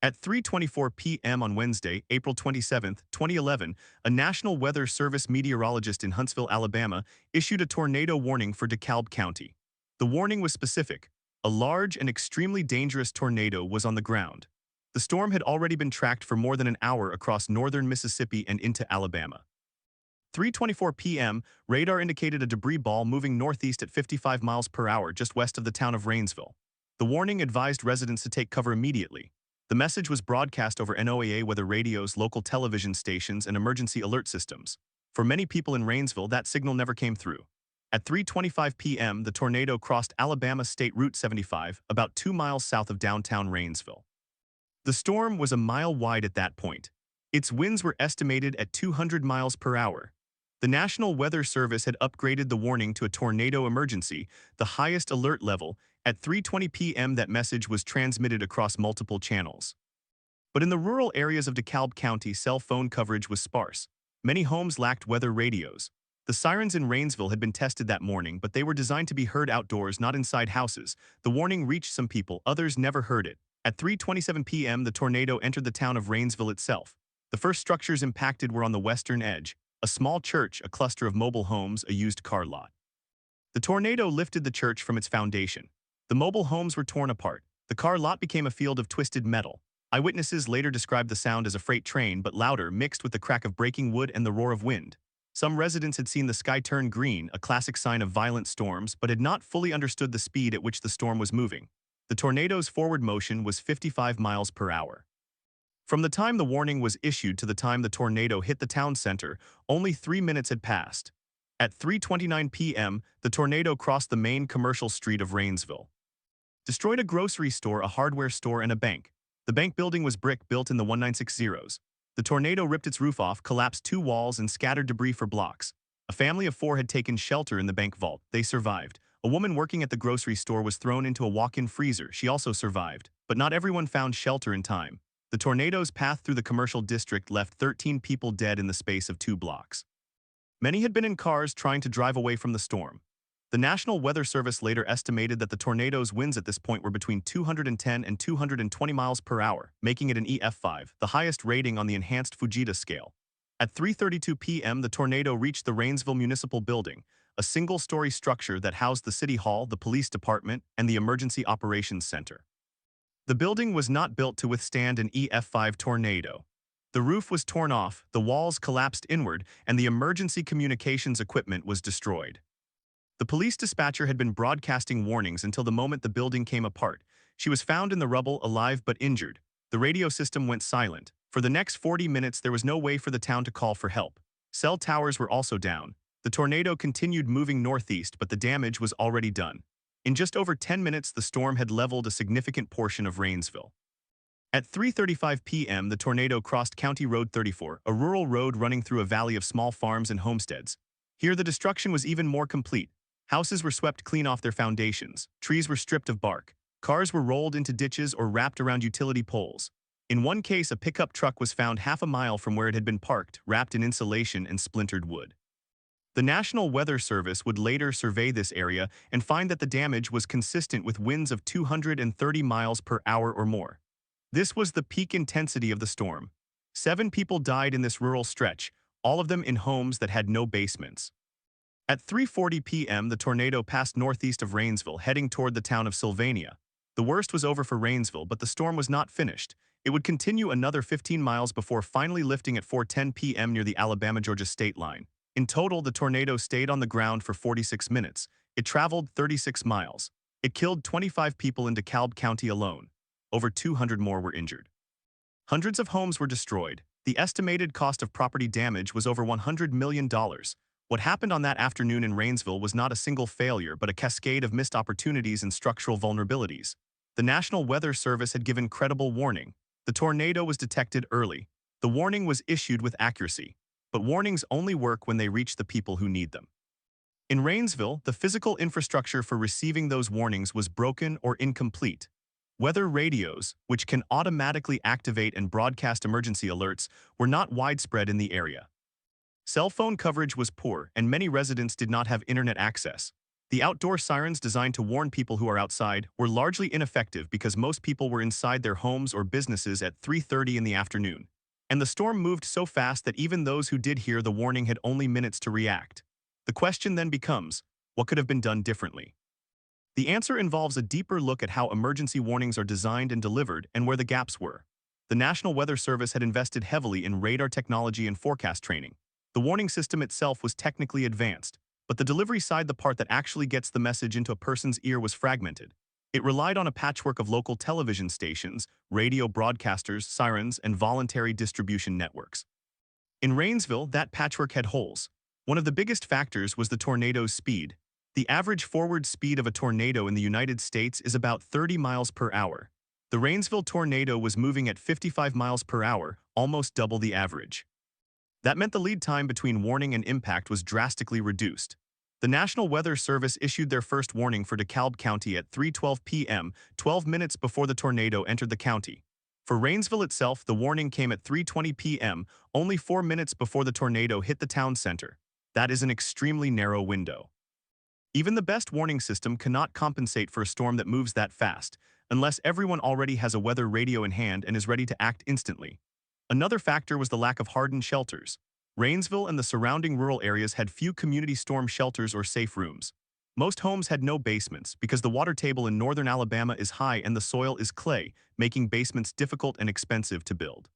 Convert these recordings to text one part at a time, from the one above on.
At 3:24 p.m. on Wednesday, April 27, 2011, a National Weather Service meteorologist in Huntsville, Alabama, issued a tornado warning for DeKalb County. The warning was specific. A large and extremely dangerous tornado was on the ground. The storm had already been tracked for more than an hour across northern Mississippi and into Alabama. 3:24 p.m., radar indicated a debris ball moving northeast at 55 miles per hour just west of the town of Rainsville. The warning advised residents to take cover immediately. The message was broadcast over NOAA weather radios, local television stations, and emergency alert systems. For many people in Rainsville, that signal never came through. At 3:25 p.m., the tornado crossed Alabama State Route 75, about 2 miles south of downtown Rainsville. The storm was a mile wide at that point. Its winds were estimated at 200 miles per hour. The National Weather Service had upgraded the warning to a tornado emergency, the highest alert level. At 3:20 p.m. that message was transmitted across multiple channels. But in the rural areas of DeKalb County, cell phone coverage was sparse. Many homes lacked weather radios. The sirens in Rainsville had been tested that morning, but they were designed to be heard outdoors, not inside houses. The warning reached some people, others never heard it. At 3:27 p.m. the tornado entered the town of Rainsville itself. The first structures impacted were on the western edge, a small church, a cluster of mobile homes, a used car lot. The tornado lifted the church from its foundation. The mobile homes were torn apart. The car lot became a field of twisted metal. Eyewitnesses later described the sound as a freight train, but louder, mixed with the crack of breaking wood and the roar of wind. Some residents had seen the sky turn green, a classic sign of violent storms, but had not fully understood the speed at which the storm was moving. The tornado's forward motion was 55 miles per hour. From the time the warning was issued to the time the tornado hit the town center, only 3 minutes had passed. At 3:29 p.m., the tornado crossed the main commercial street of Rainsville. Destroyed a grocery store, a hardware store, and a bank. The bank building was brick, built in the 1960s. The tornado ripped its roof off, collapsed 2 walls, and scattered debris for blocks. A family of 4 had taken shelter in the bank vault. They survived. A woman working at the grocery store was thrown into a walk-in freezer. She also survived. But not everyone found shelter in time. The tornado's path through the commercial district left 13 people dead in the space of 2 blocks. Many had been in cars trying to drive away from the storm. The National Weather Service later estimated that the tornado's winds at this point were between 210 and 220 miles per hour, making it an EF5, the highest rating on the enhanced Fujita scale. At 3:32 p.m., the tornado reached the Rainsville Municipal Building, a single-story structure that housed the City Hall, the Police Department, and the Emergency Operations Center. The building was not built to withstand an EF5 tornado. The roof was torn off, the walls collapsed inward, and the emergency communications equipment was destroyed. The police dispatcher had been broadcasting warnings until the moment the building came apart. She was found in the rubble, alive but injured. The radio system went silent. For the next 40 minutes, there was no way for the town to call for help. Cell towers were also down. The tornado continued moving northeast, but the damage was already done. In just over 10 minutes, the storm had leveled a significant portion of Rainsville. At 3:35 p.m., the tornado crossed County Road 34, a rural road running through a valley of small farms and homesteads. Here, the destruction was even more complete. Houses were swept clean off their foundations. Trees were stripped of bark. Cars were rolled into ditches or wrapped around utility poles. In one case, a pickup truck was found half a mile from where it had been parked, wrapped in insulation and splintered wood. The National Weather Service would later survey this area and find that the damage was consistent with winds of 230 miles per hour or more. This was the peak intensity of the storm. 7 people died in this rural stretch, all of them in homes that had no basements. At 3:40 p.m., the tornado passed northeast of Rainsville, heading toward the town of Sylvania. The worst was over for Rainsville, but the storm was not finished. It would continue another 15 miles before finally lifting at 4:10 p.m. near the Alabama-Georgia state line. In total, the tornado stayed on the ground for 46 minutes. It traveled 36 miles. It killed 25 people in DeKalb County alone. Over 200 more were injured. Hundreds of homes were destroyed. The estimated cost of property damage was over $100 million. What happened on that afternoon in Rainsville was not a single failure, but a cascade of missed opportunities and structural vulnerabilities. The National Weather Service had given credible warning. The tornado was detected early. The warning was issued with accuracy. But warnings only work when they reach the people who need them. In Rainsville, the physical infrastructure for receiving those warnings was broken or incomplete. Weather radios, which can automatically activate and broadcast emergency alerts, were not widespread in the area. Cell phone coverage was poor, and many residents did not have internet access. The outdoor sirens designed to warn people who are outside were largely ineffective because most people were inside their homes or businesses at 3:30 in the afternoon. And the storm moved so fast that even those who did hear the warning had only minutes to react. The question then becomes, what could have been done differently? The answer involves a deeper look at how emergency warnings are designed and delivered and where the gaps were. The National Weather Service had invested heavily in radar technology and forecast training. The warning system itself was technically advanced, but the delivery side, the part that actually gets the message into a person's ear, was fragmented. It relied on a patchwork of local television stations, radio broadcasters, sirens, and voluntary distribution networks. In Rainsville, that patchwork had holes. One of the biggest factors was the tornado's speed. The average forward speed of a tornado in the United States is about 30 miles per hour. The Rainsville tornado was moving at 55 miles per hour, almost double the average. That meant the lead time between warning and impact was drastically reduced. The National Weather Service issued their first warning for DeKalb County at 3:12 p.m., 12 minutes before the tornado entered the county. For Rainsville itself, the warning came at 3:20 p.m., only 4 minutes before the tornado hit the town center. That is an extremely narrow window. Even the best warning system cannot compensate for a storm that moves that fast, unless everyone already has a weather radio in hand and is ready to act instantly. Another factor was the lack of hardened shelters. Rainsville and the surrounding rural areas had few community storm shelters or safe rooms. Most homes had no basements because the water table in northern Alabama is high and the soil is clay, making basements difficult and expensive to build.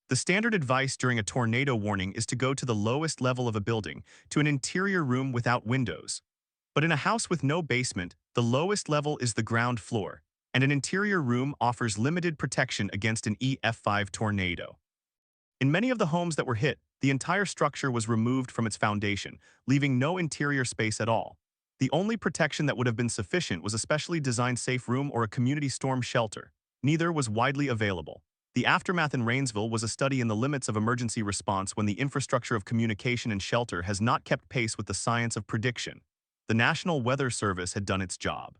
The standard advice during a tornado warning is to go to the lowest level of a building, to an interior room without windows. But in a house with no basement, the lowest level is the ground floor, and an interior room offers limited protection against an EF5 tornado. In many of the homes that were hit, the entire structure was removed from its foundation, leaving no interior space at all. The only protection that would have been sufficient was a specially designed safe room or a community storm shelter. Neither was widely available. The aftermath in Rainsville was a study in the limits of emergency response when the infrastructure of communication and shelter has not kept pace with the science of prediction. The National Weather Service had done its job.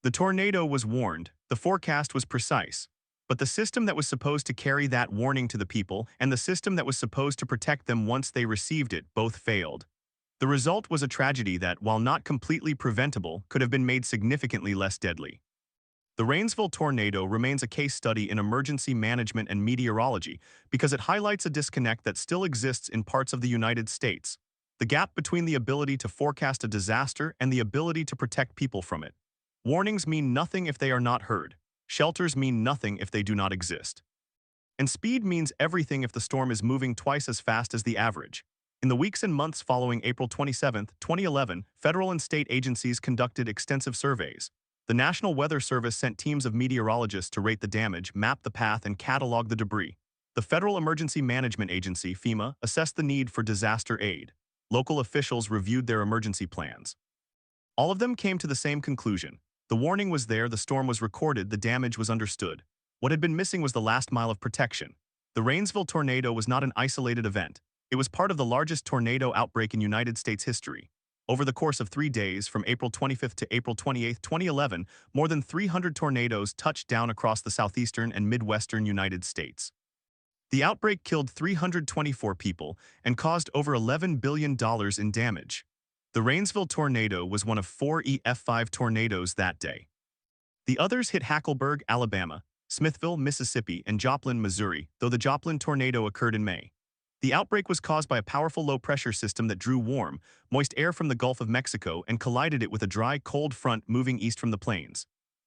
The tornado was warned, the forecast was precise, but the system that was supposed to carry that warning to the people and the system that was supposed to protect them once they received it both failed. The result was a tragedy that, while not completely preventable, could have been made significantly less deadly. The Rainsville tornado remains a case study in emergency management and meteorology because it highlights a disconnect that still exists in parts of the United States. The gap between the ability to forecast a disaster and the ability to protect people from it. Warnings mean nothing if they are not heard. Shelters mean nothing if they do not exist. And speed means everything if the storm is moving twice as fast as the average. In the weeks and months following April 27, 2011, federal and state agencies conducted extensive surveys. The National Weather Service sent teams of meteorologists to rate the damage, map the path, and catalog the debris. The Federal Emergency Management Agency, FEMA, assessed the need for disaster aid. Local officials reviewed their emergency plans. All of them came to the same conclusion. The warning was there, the storm was recorded, the damage was understood. What had been missing was the last mile of protection. The Rainsville tornado was not an isolated event. It was part of the largest tornado outbreak in United States history. Over the course of 3 days, from April 25 to April 28, 2011, more than 300 tornadoes touched down across the southeastern and midwestern United States. The outbreak killed 324 people and caused over $11 billion in damage. The Rainsville tornado was one of 4 EF5 tornadoes that day. The others hit Hackleburg, Alabama, Smithville, Mississippi, and Joplin, Missouri, though the Joplin tornado occurred in May. The outbreak was caused by a powerful low-pressure system that drew warm, moist air from the Gulf of Mexico and collided it with a dry, cold front moving east from the plains.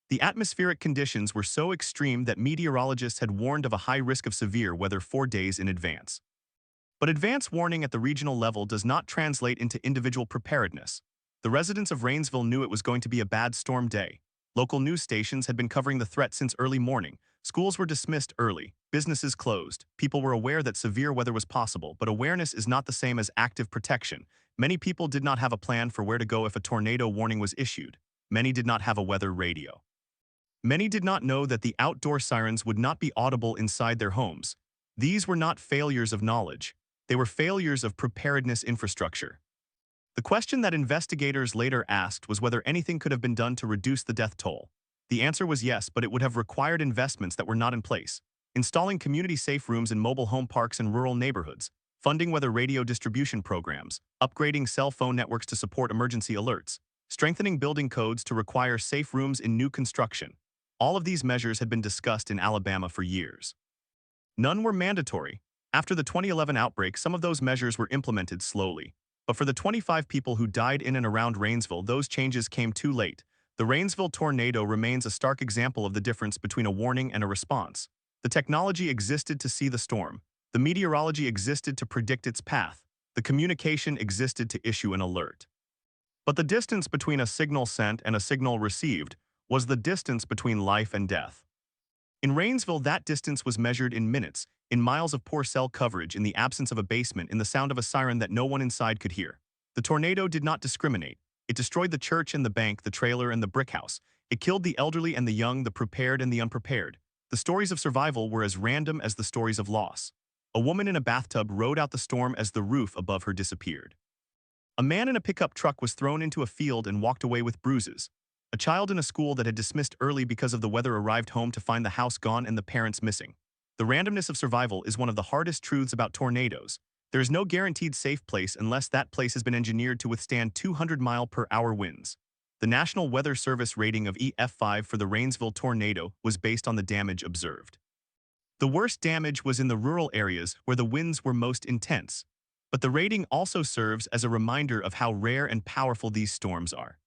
The atmospheric conditions were so extreme that meteorologists had warned of a high risk of severe weather 4 days in advance. But advance warning at the regional level does not translate into individual preparedness. The residents of Rainsville knew it was going to be a bad storm day. Local news stations had been covering the threat since early morning. Schools were dismissed early, businesses closed. People were aware that severe weather was possible, but awareness is not the same as active protection. Many people did not have a plan for where to go if a tornado warning was issued. Many did not have a weather radio. Many did not know that the outdoor sirens would not be audible inside their homes. These were not failures of knowledge. They were failures of preparedness infrastructure. The question that investigators later asked was whether anything could have been done to reduce the death toll. The answer was yes, but it would have required investments that were not in place. Installing community safe rooms in mobile home parks and rural neighborhoods, funding weather radio distribution programs, upgrading cell phone networks to support emergency alerts, strengthening building codes to require safe rooms in new construction. All of these measures had been discussed in Alabama for years. None were mandatory. After the 2011 outbreak, some of those measures were implemented slowly. But for the 25 people who died in and around Rainsville, those changes came too late. The Rainsville tornado remains a stark example of the difference between a warning and a response. The technology existed to see the storm. The meteorology existed to predict its path. The communication existed to issue an alert. But the distance between a signal sent and a signal received was the distance between life and death. In Rainsville, that distance was measured in minutes, in miles of poor cell coverage, in the absence of a basement, in the sound of a siren that no one inside could hear. The tornado did not discriminate. It destroyed the church and the bank, the trailer and the brick house. It killed the elderly and the young, the prepared and the unprepared. The stories of survival were as random as the stories of loss. A woman in a bathtub rode out the storm as the roof above her disappeared. A man in a pickup truck was thrown into a field and walked away with bruises. A child in a school that had dismissed early because of the weather arrived home to find the house gone and the parents missing. The randomness of survival is one of the hardest truths about tornadoes. There is no guaranteed safe place unless that place has been engineered to withstand 200-mile-per-hour winds. The National Weather Service rating of EF5 for the Rainsville tornado was based on the damage observed. The worst damage was in the rural areas where the winds were most intense. But the rating also serves as a reminder of how rare and powerful these storms are.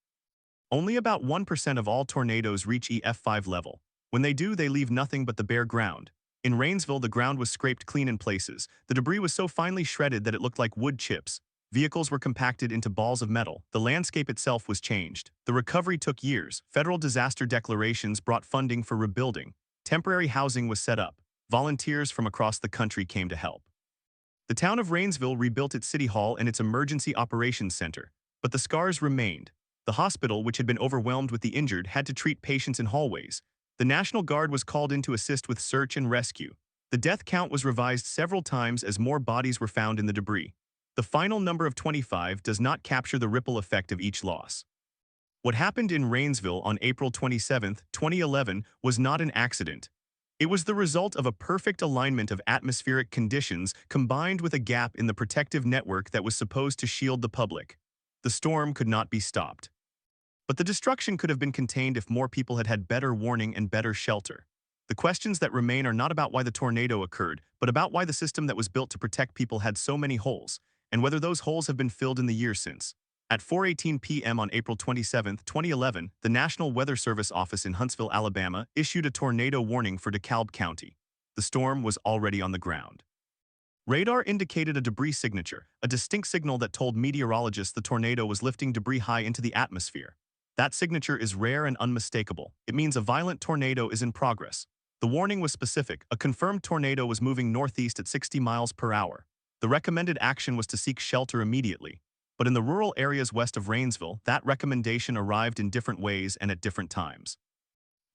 Only about 1% of all tornadoes reach EF5 level. When they do, they leave nothing but the bare ground. In Rainsville, the ground was scraped clean in places. The debris was so finely shredded that it looked like wood chips. Vehicles were compacted into balls of metal. The landscape itself was changed. The recovery took years. Federal disaster declarations brought funding for rebuilding. Temporary housing was set up. Volunteers from across the country came to help. The town of Rainsville rebuilt its city hall and its emergency operations center. But the scars remained. The hospital, which had been overwhelmed with the injured, had to treat patients in hallways. The National Guard was called in to assist with search and rescue. The death count was revised several times as more bodies were found in the debris. The final number of 25 does not capture the ripple effect of each loss. What happened in Rainsville on April 27, 2011, was not an accident. It was the result of a perfect alignment of atmospheric conditions combined with a gap in the protective network that was supposed to shield the public. The storm could not be stopped. But the destruction could have been contained if more people had had better warning and better shelter. The questions that remain are not about why the tornado occurred, but about why the system that was built to protect people had so many holes, and whether those holes have been filled in the years since. At 4:18 p.m. on April 27, 2011, the National Weather Service office in Huntsville, Alabama, issued a tornado warning for DeKalb County. The storm was already on the ground. Radar indicated a debris signature, a distinct signal that told meteorologists the tornado was lifting debris high into the atmosphere. That signature is rare and unmistakable. It means a violent tornado is in progress. The warning was specific. A confirmed tornado was moving northeast at 60 miles per hour. The recommended action was to seek shelter immediately. But in the rural areas west of Rainsville, that recommendation arrived in different ways and at different times.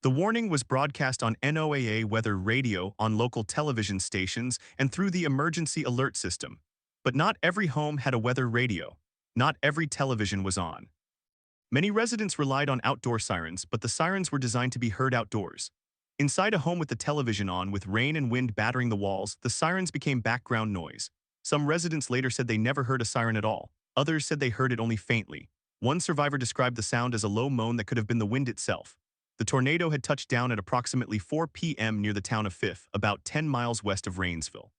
The warning was broadcast on NOAA weather radio, on local television stations, and through the emergency alert system. But not every home had a weather radio. Not every television was on. Many residents relied on outdoor sirens, but the sirens were designed to be heard outdoors. Inside a home with the television on, with rain and wind battering the walls, the sirens became background noise. Some residents later said they never heard a siren at all. Others said they heard it only faintly. One survivor described the sound as a low moan that could have been the wind itself. The tornado had touched down at approximately 4 p.m. near the town of Fifth, about 10 miles west of Rainsville.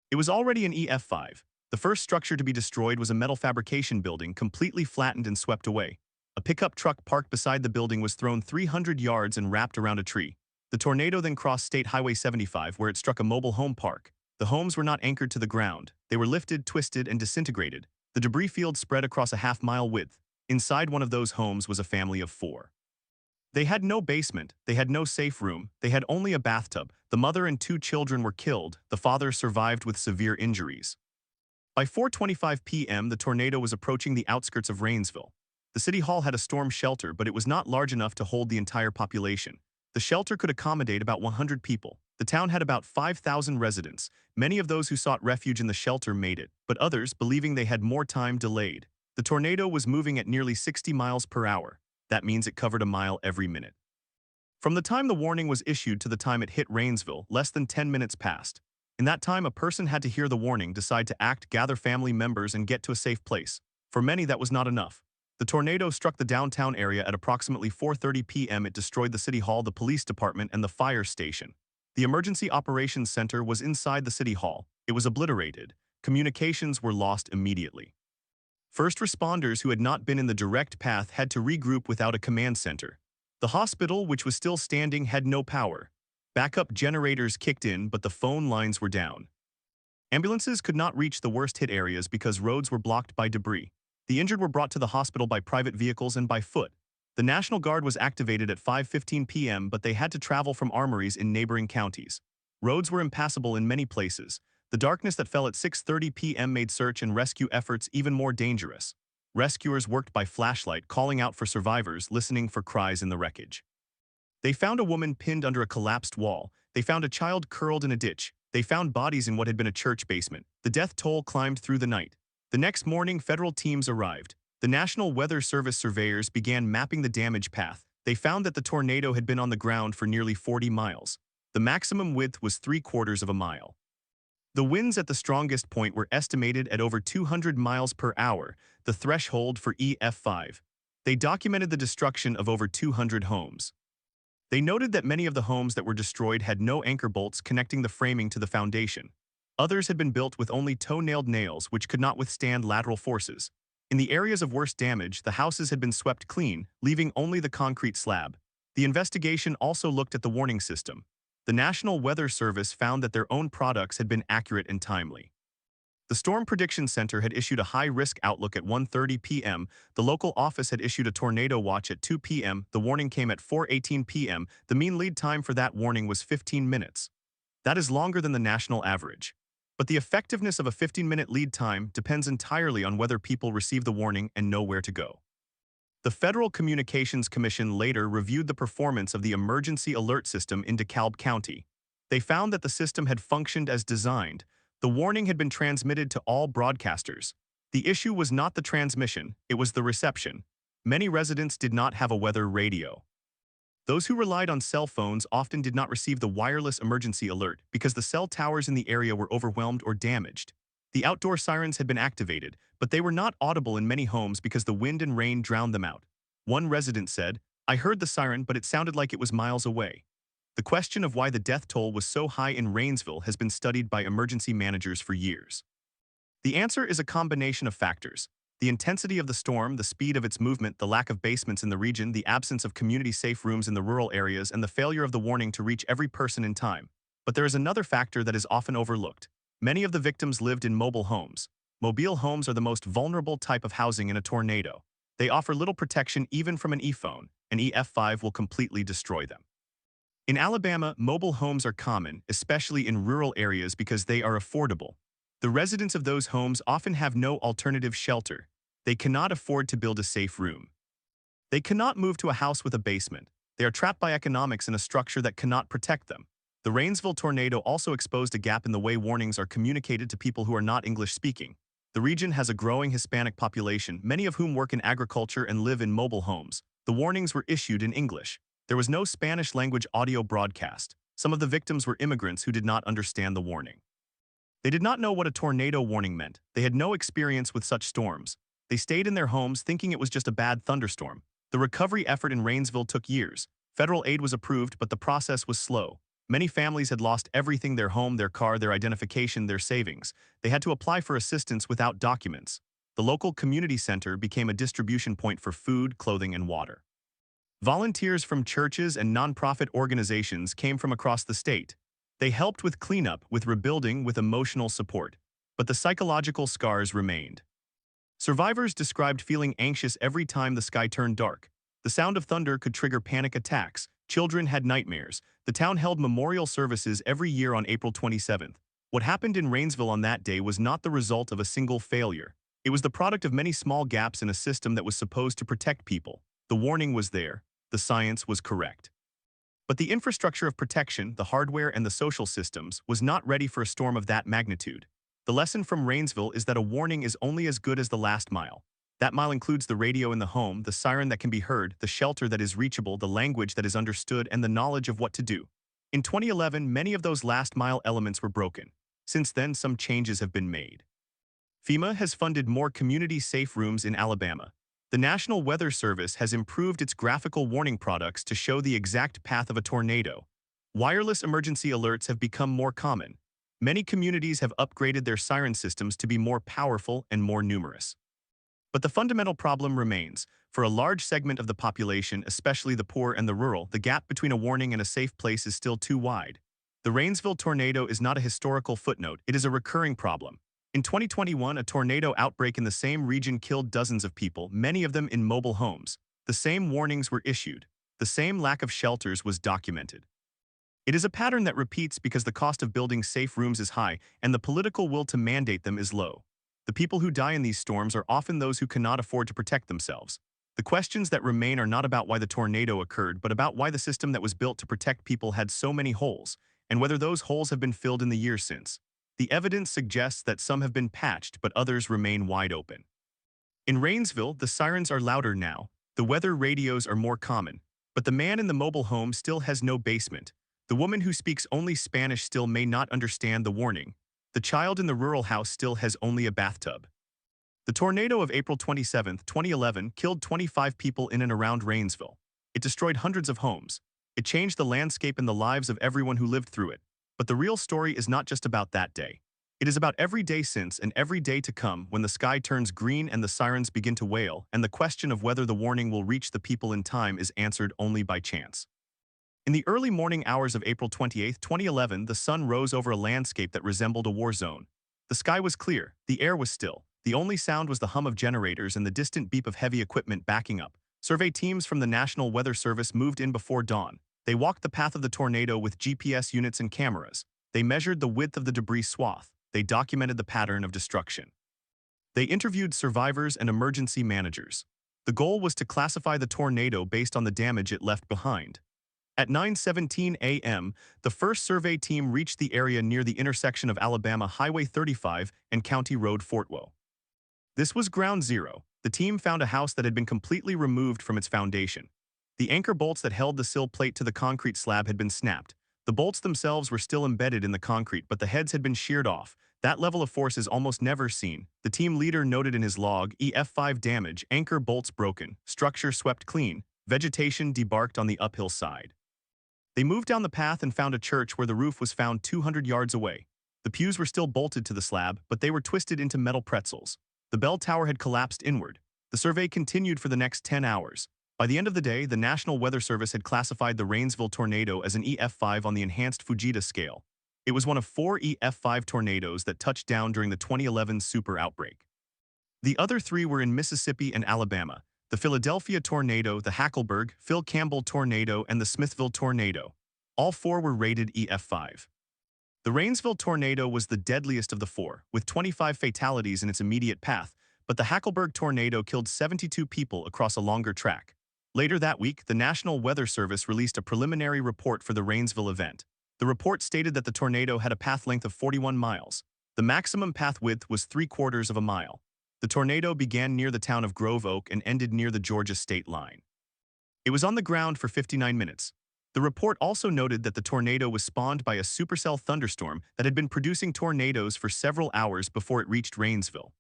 It was already an EF5. The first structure to be destroyed was a metal fabrication building, completely flattened and swept away. A pickup truck parked beside the building was thrown 300 yards and wrapped around a tree. The tornado then crossed State Highway 75, where it struck a mobile home park. The homes were not anchored to the ground. They were lifted, twisted, and disintegrated. The debris field spread across a half-mile width. Inside one of those homes was a family of 4. They had no basement, they had no safe room, they had only a bathtub. The mother and 2 children were killed. The father survived with severe injuries. By 4:25 p.m., the tornado was approaching the outskirts of Rainsville. The city hall had a storm shelter, but it was not large enough to hold the entire population. The shelter could accommodate about 100 people. The town had about 5,000 residents. Many of those who sought refuge in the shelter made it, but others, believing they had more time, delayed. The tornado was moving at nearly 60 miles per hour. That means it covered a mile every minute. From the time the warning was issued to the time it hit Rainsville, less than 10 minutes passed. In that time, a person had to hear the warning, decide to act, gather family members, and get to a safe place. For many, that was not enough. The tornado struck the downtown area at approximately 4:30 p.m. It destroyed the city hall, the police department, and the fire station. The emergency operations center was inside the city hall. It was obliterated. Communications were lost immediately. First responders who had not been in the direct path had to regroup without a command center. The hospital, which was still standing, had no power. Backup generators kicked in, but the phone lines were down. Ambulances could not reach the worst-hit areas because roads were blocked by debris. The injured were brought to the hospital by private vehicles and by foot. The National Guard was activated at 5:15 p.m., but they had to travel from armories in neighboring counties. Roads were impassable in many places. The darkness that fell at 6:30 p.m. made search and rescue efforts even more dangerous. Rescuers worked by flashlight, calling out for survivors, listening for cries in the wreckage. They found a woman pinned under a collapsed wall. They found a child curled in a ditch. They found bodies in what had been a church basement. The death toll climbed through the night. The next morning, federal teams arrived. The National Weather Service surveyors began mapping the damage path. They found that the tornado had been on the ground for nearly 40 miles. The maximum width was 3/4 of a mile. The winds at the strongest point were estimated at over 200 miles per hour, the threshold for EF5. They documented the destruction of over 200 homes. They noted that many of the homes that were destroyed had no anchor bolts connecting the framing to the foundation. Others had been built with only toe-nailed nails which could not withstand lateral forces. In the areas of worst damage, the houses had been swept clean, leaving only the concrete slab. The investigation also looked at the warning system. The National Weather Service found that their own products had been accurate and timely. The Storm Prediction Center had issued a high-risk outlook at 1:30 p.m. The local office had issued a tornado watch at 2 p.m. The warning came at 4:18 p.m. The mean lead time for that warning was 15 minutes. That is longer than the national average. But the effectiveness of a 15-minute lead time depends entirely on whether people receive the warning and know where to go. The Federal Communications Commission later reviewed the performance of the emergency alert system in DeKalb County. They found that the system had functioned as designed. The warning had been transmitted to all broadcasters. The issue was not the transmission, it was the reception. Many residents did not have a weather radio. Those who relied on cell phones often did not receive the wireless emergency alert because the cell towers in the area were overwhelmed or damaged. The outdoor sirens had been activated, but they were not audible in many homes because the wind and rain drowned them out. One resident said, "I heard the siren, but it sounded like it was miles away." The question of why the death toll was so high in Rainsville has been studied by emergency managers for years. The answer is a combination of factors: the intensity of the storm, the speed of its movement, the lack of basements in the region, the absence of community-safe rooms in the rural areas, and the failure of the warning to reach every person in time. But there is another factor that is often overlooked. Many of the victims lived in mobile homes. Mobile homes are the most vulnerable type of housing in a tornado. They offer little protection even from an e-phone. An EF5 will completely destroy them. In Alabama, mobile homes are common, especially in rural areas because they are affordable. The residents of those homes often have no alternative shelter. They cannot afford to build a safe room. They cannot move to a house with a basement. They are trapped by economics in a structure that cannot protect them. The Rainsville tornado also exposed a gap in the way warnings are communicated to people who are not English-speaking. The region has a growing Hispanic population, many of whom work in agriculture and live in mobile homes. The warnings were issued in English. There was no Spanish-language audio broadcast. Some of the victims were immigrants who did not understand the warning. They did not know what a tornado warning meant. They had no experience with such storms. They stayed in their homes thinking it was just a bad thunderstorm. The recovery effort in Rainsville took years. Federal aid was approved, but the process was slow. Many families had lost everything: their home, their car, their identification, their savings. They had to apply for assistance without documents. The local community center became a distribution point for food, clothing, and water. Volunteers from churches and nonprofit organizations came from across the state. They helped with cleanup, with rebuilding, with emotional support. But the psychological scars remained. Survivors described feeling anxious every time the sky turned dark. The sound of thunder could trigger panic attacks. Children had nightmares. The town held memorial services every year on April 27th. What happened in Rainsville on that day was not the result of a single failure. It was the product of many small gaps in a system that was supposed to protect people. The warning was there. The science was correct. But the infrastructure of protection, the hardware and the social systems, was not ready for a storm of that magnitude. The lesson from Rainsville is that a warning is only as good as the last mile. That mile includes the radio in the home, the siren that can be heard, the shelter that is reachable, the language that is understood, and the knowledge of what to do. In 2011, many of those last-mile elements were broken. Since then, some changes have been made. FEMA has funded more community-safe rooms in Alabama. The National Weather Service has improved its graphical warning products to show the exact path of a tornado. Wireless emergency alerts have become more common. Many communities have upgraded their siren systems to be more powerful and more numerous. But the fundamental problem remains. For a large segment of the population, especially the poor and the rural, the gap between a warning and a safe place is still too wide. The Rainsville tornado is not a historical footnote, it is a recurring problem. In 2021, a tornado outbreak in the same region killed dozens of people, many of them in mobile homes. The same warnings were issued. The same lack of shelters was documented. It is a pattern that repeats because the cost of building safe rooms is high and the political will to mandate them is low. The people who die in these storms are often those who cannot afford to protect themselves. The questions that remain are not about why the tornado occurred, but about why the system that was built to protect people had so many holes, and whether those holes have been filled in the years since. The evidence suggests that some have been patched, but others remain wide open. In Rainsville, the sirens are louder now, the weather radios are more common, but the man in the mobile home still has no basement. The woman who speaks only Spanish still may not understand the warning. The child in the rural house still has only a bathtub. The tornado of April 27, 2011 killed 25 people in and around Rainsville. It destroyed hundreds of homes. It changed the landscape and the lives of everyone who lived through it. But the real story is not just about that day. It is about every day since and every day to come when the sky turns green and the sirens begin to wail, and the question of whether the warning will reach the people in time is answered only by chance. In the early morning hours of April 28, 2011, the sun rose over a landscape that resembled a war zone. The sky was clear, the air was still. The only sound was the hum of generators and the distant beep of heavy equipment backing up. Survey teams from the National Weather Service moved in before dawn. They walked the path of the tornado with GPS units and cameras. They measured the width of the debris swath. They documented the pattern of destruction. They interviewed survivors and emergency managers. The goal was to classify the tornado based on the damage it left behind. At 9:17 a.m., the first survey team reached the area near the intersection of Alabama Highway 35 and County Road Fortwell. This was ground zero. The team found a house that had been completely removed from its foundation. The anchor bolts that held the sill plate to the concrete slab had been snapped. The bolts themselves were still embedded in the concrete, but the heads had been sheared off. That level of force is almost never seen. The team leader noted in his log, EF5 damage, anchor bolts broken, structure swept clean, vegetation debarked on the uphill side. They moved down the path and found a church where the roof was found 200 yards away. The pews were still bolted to the slab, but they were twisted into metal pretzels. The bell tower had collapsed inward. The survey continued for the next 10 hours. By the end of the day, the National Weather Service had classified the Rainsville tornado as an EF5 on the enhanced Fujita scale. It was one of 4 EF5 tornadoes that touched down during the 2011 super outbreak. The other 3 were in Mississippi and Alabama: the Philadelphia tornado, the Hackleburg, Phil Campbell tornado, and the Smithville tornado. All 4 were rated EF5. The Rainsville tornado was the deadliest of the 4, with 25 fatalities in its immediate path, but the Hackleburg tornado killed 72 people across a longer track. Later that week, the National Weather Service released a preliminary report for the Rainsville event. The report stated that the tornado had a path length of 41 miles. The maximum path width was 3/4 of a mile. The tornado began near the town of Grove Oak and ended near the Georgia state line. It was on the ground for 59 minutes. The report also noted that the tornado was spawned by a supercell thunderstorm that had been producing tornadoes for several hours before it reached Rainsville.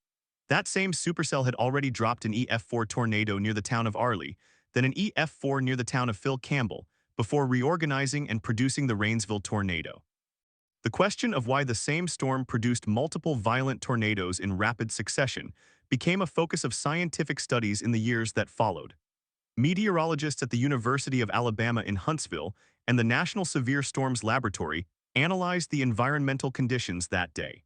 That same supercell had already dropped an EF4 tornado near the town of Arley, then an EF4 near the town of Phil Campbell, before reorganizing and producing the Rainsville tornado. The question of why the same storm produced multiple violent tornadoes in rapid succession became a focus of scientific studies in the years that followed. Meteorologists at the University of Alabama in Huntsville and the National Severe Storms Laboratory analyzed the environmental conditions that day.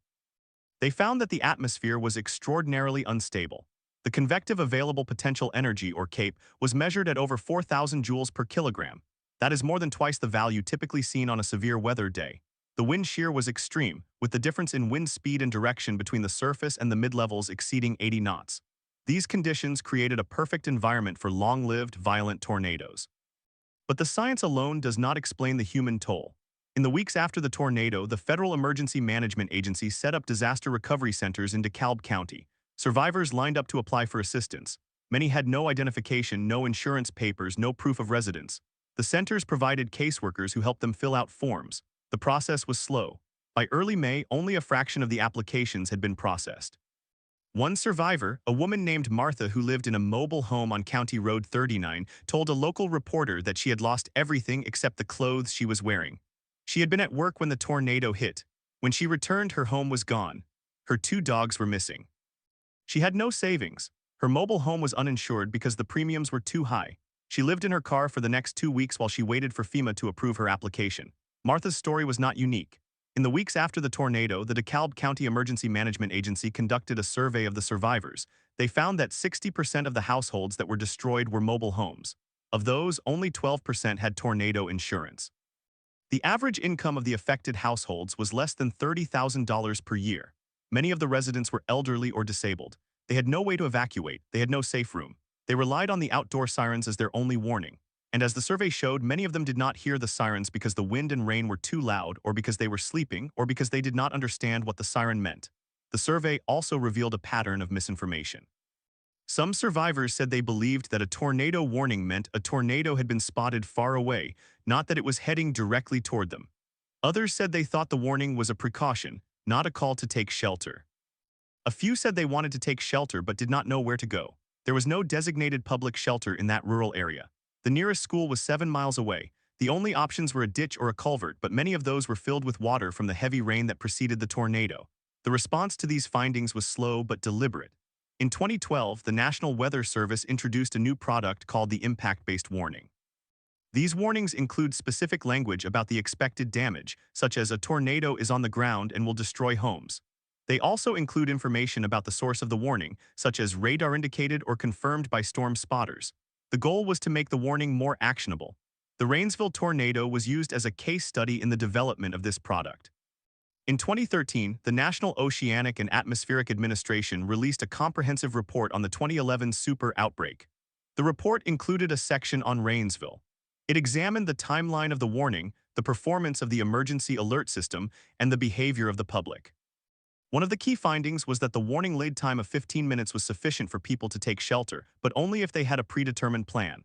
They found that the atmosphere was extraordinarily unstable. The convective available potential energy, or CAPE, was measured at over 4,000 joules per kilogram. That is more than twice the value typically seen on a severe weather day. The wind shear was extreme, with the difference in wind speed and direction between the surface and the mid-levels exceeding 80 knots. These conditions created a perfect environment for long-lived, violent tornadoes. But the science alone does not explain the human toll. In the weeks after the tornado, the Federal Emergency Management Agency set up disaster recovery centers in DeKalb County. Survivors lined up to apply for assistance. Many had no identification, no insurance papers, no proof of residence. The centers provided caseworkers who helped them fill out forms. The process was slow. By early May, only a fraction of the applications had been processed. One survivor, a woman named Martha who lived in a mobile home on County Road 39, told a local reporter that she had lost everything except the clothes she was wearing. She had been at work when the tornado hit. When she returned, her home was gone. Her two dogs were missing. She had no savings. Her mobile home was uninsured because the premiums were too high. She lived in her car for the next 2 weeks while she waited for FEMA to approve her application. Martha's story was not unique. In the weeks after the tornado, the DeKalb County Emergency Management Agency conducted a survey of the survivors. They found that 60% of the households that were destroyed were mobile homes. Of those, only 12% had tornado insurance. The average income of the affected households was less than $30,000 per year. Many of the residents were elderly or disabled. They had no way to evacuate. They had no safe room. They relied on the outdoor sirens as their only warning. And as the survey showed, many of them did not hear the sirens because the wind and rain were too loud, or because they were sleeping, or because they did not understand what the siren meant. The survey also revealed a pattern of misinformation. Some survivors said they believed that a tornado warning meant a tornado had been spotted far away, not that it was heading directly toward them. Others said they thought the warning was a precaution, not a call to take shelter. A few said they wanted to take shelter but did not know where to go. There was no designated public shelter in that rural area. The nearest school was 7 miles away. The only options were a ditch or a culvert, but many of those were filled with water from the heavy rain that preceded the tornado. The response to these findings was slow but deliberate. In 2012, the National Weather Service introduced a new product called the impact-based warning. These warnings include specific language about the expected damage, such as a tornado is on the ground and will destroy homes. They also include information about the source of the warning, such as radar indicated or confirmed by storm spotters. The goal was to make the warning more actionable. The Rainsville tornado was used as a case study in the development of this product. In 2013, the National Oceanic and Atmospheric Administration released a comprehensive report on the 2011 super outbreak. The report included a section on Rainsville. It examined the timeline of the warning, the performance of the emergency alert system, and the behavior of the public. One of the key findings was that the warning lead time of 15 minutes was sufficient for people to take shelter, but only if they had a predetermined plan.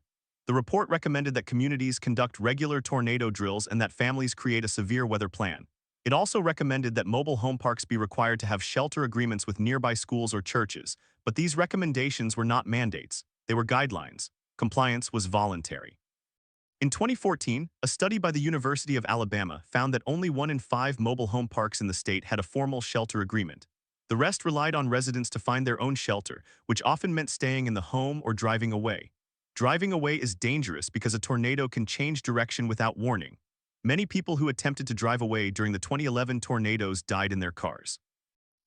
The report recommended that communities conduct regular tornado drills and that families create a severe weather plan. It also recommended that mobile home parks be required to have shelter agreements with nearby schools or churches, but these recommendations were not mandates. They were guidelines. Compliance was voluntary. In 2014, a study by the University of Alabama found that only 1 in 5 mobile home parks in the state had a formal shelter agreement. The rest relied on residents to find their own shelter, which often meant staying in the home or driving away. Driving away is dangerous because a tornado can change direction without warning. Many people who attempted to drive away during the 2011 tornadoes died in their cars.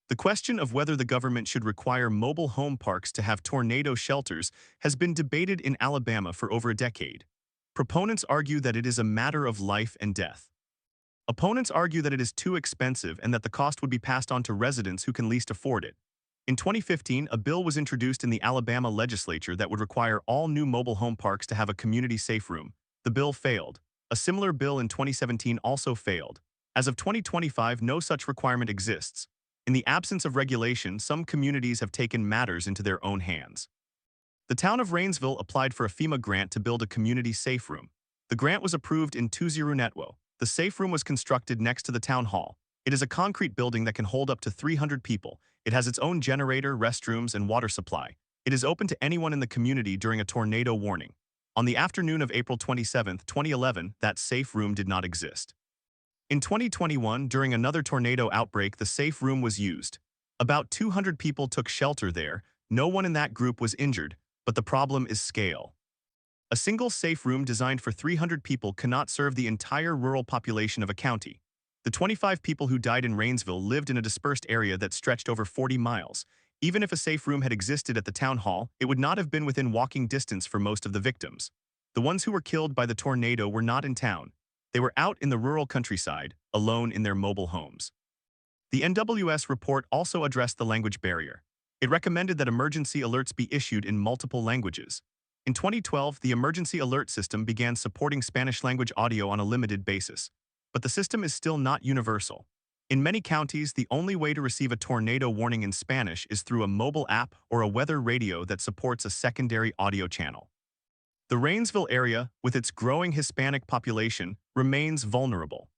The question of whether the government should require mobile home parks to have tornado shelters has been debated in Alabama for over a decade. Proponents argue that it is a matter of life and death. Opponents argue that it is too expensive and that the cost would be passed on to residents who can least afford it. In 2015, a bill was introduced in the Alabama legislature that would require all new mobile home parks to have a community safe room. The bill failed. A similar bill in 2017 also failed. As of 2025, no such requirement exists. In the absence of regulation, some communities have taken matters into their own hands. The town of Rainsville applied for a FEMA grant to build a community safe room. The grant was approved in 20netwo. The safe room was constructed next to the town hall. It is a concrete building that can hold up to 300 people. It has its own generator, restrooms, and water supply. It is open to anyone in the community during a tornado warning. On the afternoon of April 27, 2011, that safe room did not exist. In 2021, during another tornado outbreak, the safe room was used. About 200 people took shelter there. No one in that group was injured. But the problem is scale. A single safe room designed for 300 people cannot serve the entire rural population of a county. The 25 people who died in Rainsville lived in a dispersed area that stretched over 40 miles. Even if a safe room had existed at the town hall, it would not have been within walking distance for most of the victims. The ones who were killed by the tornado were not in town. They were out in the rural countryside, alone in their mobile homes. The NWS report also addressed the language barrier. It recommended that emergency alerts be issued in multiple languages. In 2012, the emergency alert system began supporting Spanish-language audio on a limited basis. But the system is still not universal. In many counties, the only way to receive a tornado warning in Spanish is through a mobile app or a weather radio that supports a secondary audio channel. The Rainsville area, with its growing Hispanic population, remains vulnerable.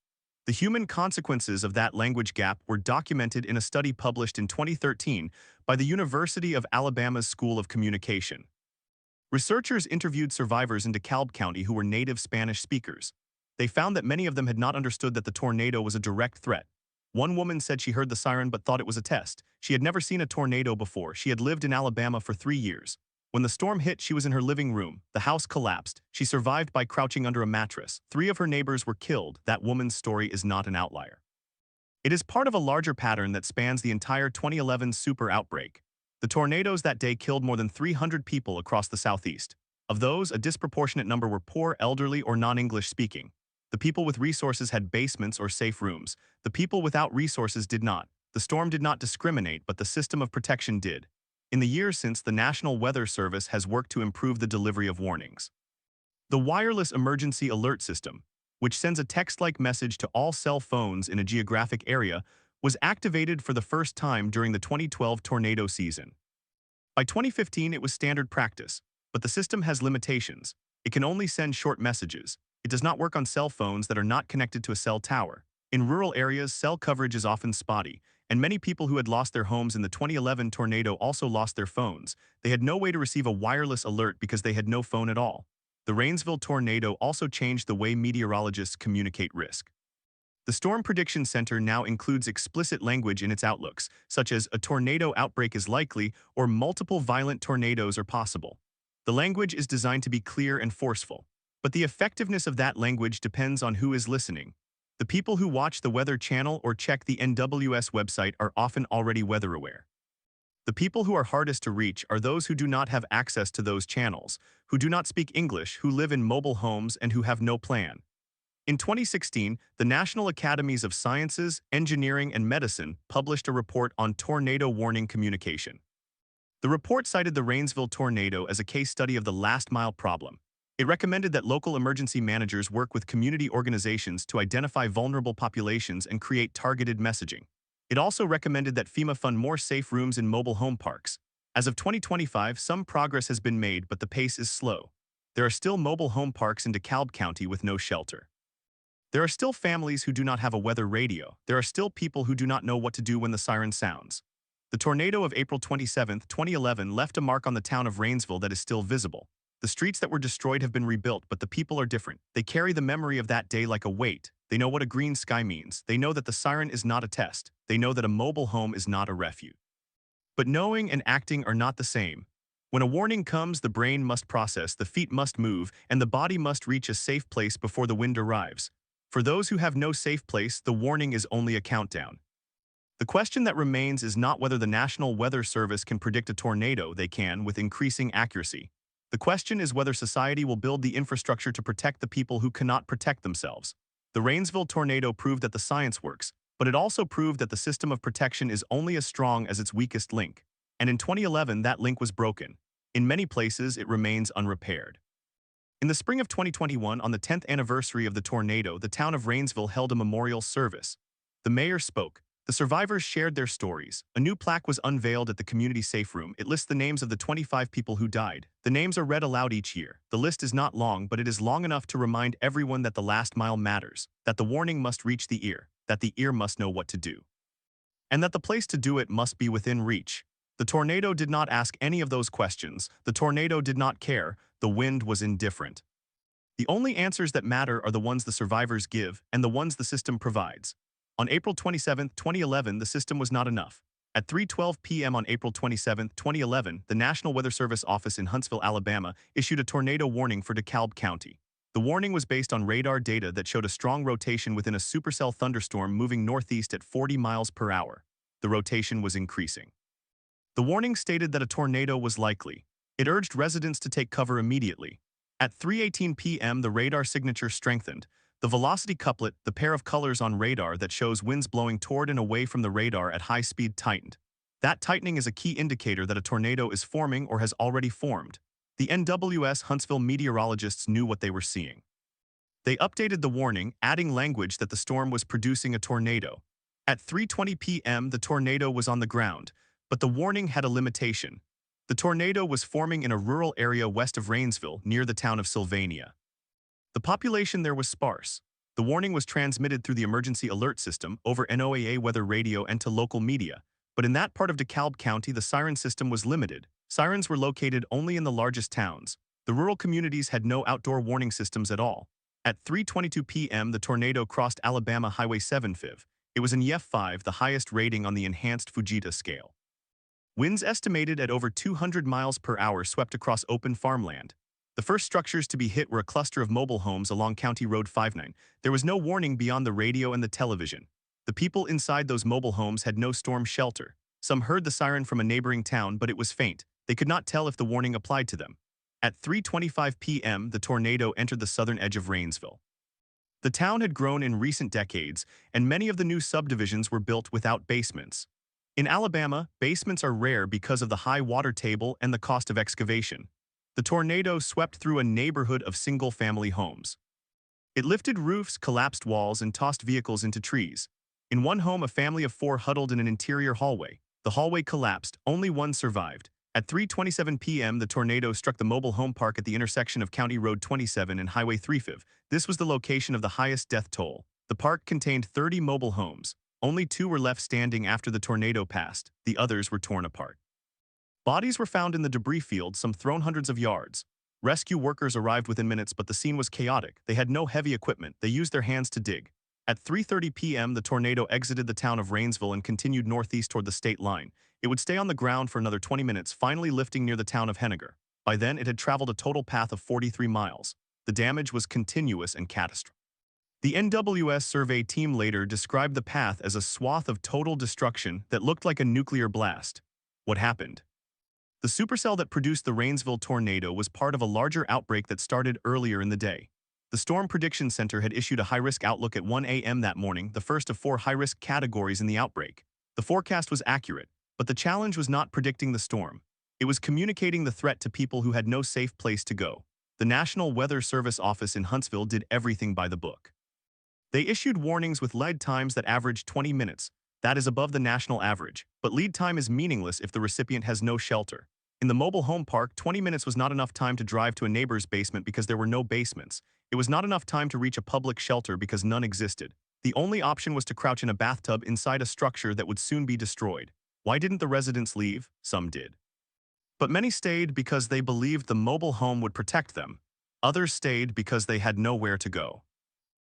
The human consequences of that language gap were documented in a study published in 2013 by the University of Alabama's School of Communication. Researchers interviewed survivors in DeKalb County who were native Spanish speakers. They found that many of them had not understood that the tornado was a direct threat. One woman said she heard the siren but thought it was a test. She had never seen a tornado before. She had lived in Alabama for 3 years. When the storm hit, she was in her living room. The house collapsed. She survived by crouching under a mattress. 3 of her neighbors were killed. That woman's story is not an outlier. It is part of a larger pattern that spans the entire 2011 super outbreak. The tornadoes that day killed more than 300 people across the southeast. Of those, a disproportionate number were poor, elderly, or non-English speaking. The people with resources had basements or safe rooms. The people without resources did not. The storm did not discriminate, but the system of protection did. In the years since, the National Weather Service has worked to improve the delivery of warnings. The Wireless Emergency Alert System, which sends a text-like message to all cell phones in a geographic area, was activated for the first time during the 2012 tornado season. By 2015, it was standard practice, but the system has limitations. It can only send short messages. It does not work on cell phones that are not connected to a cell tower. In rural areas, cell coverage is often spotty, and many people who had lost their homes in the 2011 tornado also lost their phones. They had no way to receive a wireless alert because they had no phone at all. The Rainsville tornado also changed the way meteorologists communicate risk. The Storm Prediction Center now includes explicit language in its outlooks, such as a tornado outbreak is likely or multiple violent tornadoes are possible. The language is designed to be clear and forceful, but the effectiveness of that language depends on who is listening. The people who watch the Weather Channel or check the NWS website are often already weather aware. The people who are hardest to reach are those who do not have access to those channels, who do not speak English, who live in mobile homes, and who have no plan. In 2016, the National Academies of Sciences, Engineering, and Medicine published a report on tornado warning communication. The report cited the Rainsville tornado as a case study of the last-mile problem. It recommended that local emergency managers work with community organizations to identify vulnerable populations and create targeted messaging. It also recommended that FEMA fund more safe rooms in mobile home parks. As of 2025, some progress has been made, but the pace is slow. There are still mobile home parks in DeKalb County with no shelter. There are still families who do not have a weather radio. There are still people who do not know what to do when the siren sounds. The tornado of April 27, 2011 left a mark on the town of Rainsville that is still visible. The streets that were destroyed have been rebuilt, but the people are different. They carry the memory of that day like a weight. They know what a green sky means. They know that the siren is not a test. They know that a mobile home is not a refuge. But knowing and acting are not the same. When a warning comes, the brain must process, the feet must move, and the body must reach a safe place before the wind arrives. For those who have no safe place, the warning is only a countdown. The question that remains is not whether the National Weather Service can predict a tornado. They can, with increasing accuracy. The question is whether society will build the infrastructure to protect the people who cannot protect themselves. The Rainsville tornado proved that the science works, but it also proved that the system of protection is only as strong as its weakest link. And in 2011, that link was broken. In many places, it remains unrepaired. In the spring of 2021, on the 10th anniversary of the tornado, the town of Rainsville held a memorial service. The mayor spoke. The survivors shared their stories. A new plaque was unveiled at the community safe room. It lists the names of the 25 people who died. The names are read aloud each year. The list is not long, but it is long enough to remind everyone that the last mile matters, that the warning must reach the ear, that the ear must know what to do, and that the place to do it must be within reach. The tornado did not ask any of those questions. The tornado did not care. The wind was indifferent. The only answers that matter are the ones the survivors give and the ones the system provides. On April 27, 2011, the system was not enough. At 3:12 p.m. on April 27, 2011, the National Weather Service office in Huntsville, Alabama, issued a tornado warning for DeKalb County. The warning was based on radar data that showed a strong rotation within a supercell thunderstorm moving northeast at 40 miles per hour. The rotation was increasing. The warning stated that a tornado was likely. It urged residents to take cover immediately. At 3:18 p.m., the radar signature strengthened. The velocity couplet, the pair of colors on radar that shows winds blowing toward and away from the radar at high speed, tightened. That tightening is a key indicator that a tornado is forming or has already formed. The NWS Huntsville meteorologists knew what they were seeing. They updated the warning, adding language that the storm was producing a tornado. At 3:20 p.m., the tornado was on the ground, but the warning had a limitation. The tornado was forming in a rural area west of Rainsville, near the town of Sylvania. The population there was sparse. The warning was transmitted through the emergency alert system over NOAA weather radio and to local media, but in that part of DeKalb County the siren system was limited. Sirens were located only in the largest towns. The rural communities had no outdoor warning systems at all. At 3:22 p.m. the tornado crossed Alabama Highway 7 FIV. It was an EF5, the highest rating on the enhanced Fujita scale. Winds estimated at over 200 miles per hour swept across open farmland. The first structures to be hit were a cluster of mobile homes along County Road 59. There was no warning beyond the radio and the television. The people inside those mobile homes had no storm shelter. Some heard the siren from a neighboring town, but it was faint. They could not tell if the warning applied to them. At 3:25 p.m., the tornado entered the southern edge of Rainsville. The town had grown in recent decades, and many of the new subdivisions were built without basements. In Alabama, basements are rare because of the high water table and the cost of excavation. The tornado swept through a neighborhood of single-family homes. It lifted roofs, collapsed walls, and tossed vehicles into trees. In one home, a family of 4 huddled in an interior hallway. The hallway collapsed, only one survived. At 3:27 p.m., the tornado struck the mobile home park at the intersection of County Road 27 and Highway 3 FIV. This was the location of the highest death toll. The park contained 30 mobile homes. Only 2 were left standing after the tornado passed. The others were torn apart. Bodies were found in the debris field, some thrown hundreds of yards. Rescue workers arrived within minutes, but the scene was chaotic. They had no heavy equipment. They used their hands to dig. At 3:30 p.m., the tornado exited the town of Rainsville and continued northeast toward the state line. It would stay on the ground for another 20 minutes, finally lifting near the town of Henniger. By then, it had traveled a total path of 43 miles. The damage was continuous and catastrophic. The NWS survey team later described the path as a swath of total destruction that looked like a nuclear blast. What happened? The supercell that produced the Rainsville tornado was part of a larger outbreak that started earlier in the day. The Storm Prediction Center had issued a high-risk outlook at 1 a.m. that morning, the first of 4 high-risk categories in the outbreak. The forecast was accurate, but the challenge was not predicting the storm. It was communicating the threat to people who had no safe place to go. The National Weather Service office in Huntsville did everything by the book. They issued warnings with lead times that averaged 20 minutes. That is above the national average, but lead time is meaningless if the recipient has no shelter. In the mobile home park, 20 minutes was not enough time to drive to a neighbor's basement because there were no basements. It was not enough time to reach a public shelter because none existed. The only option was to crouch in a bathtub inside a structure that would soon be destroyed. Why didn't the residents leave? Some did. But many stayed because they believed the mobile home would protect them. Others stayed because they had nowhere to go.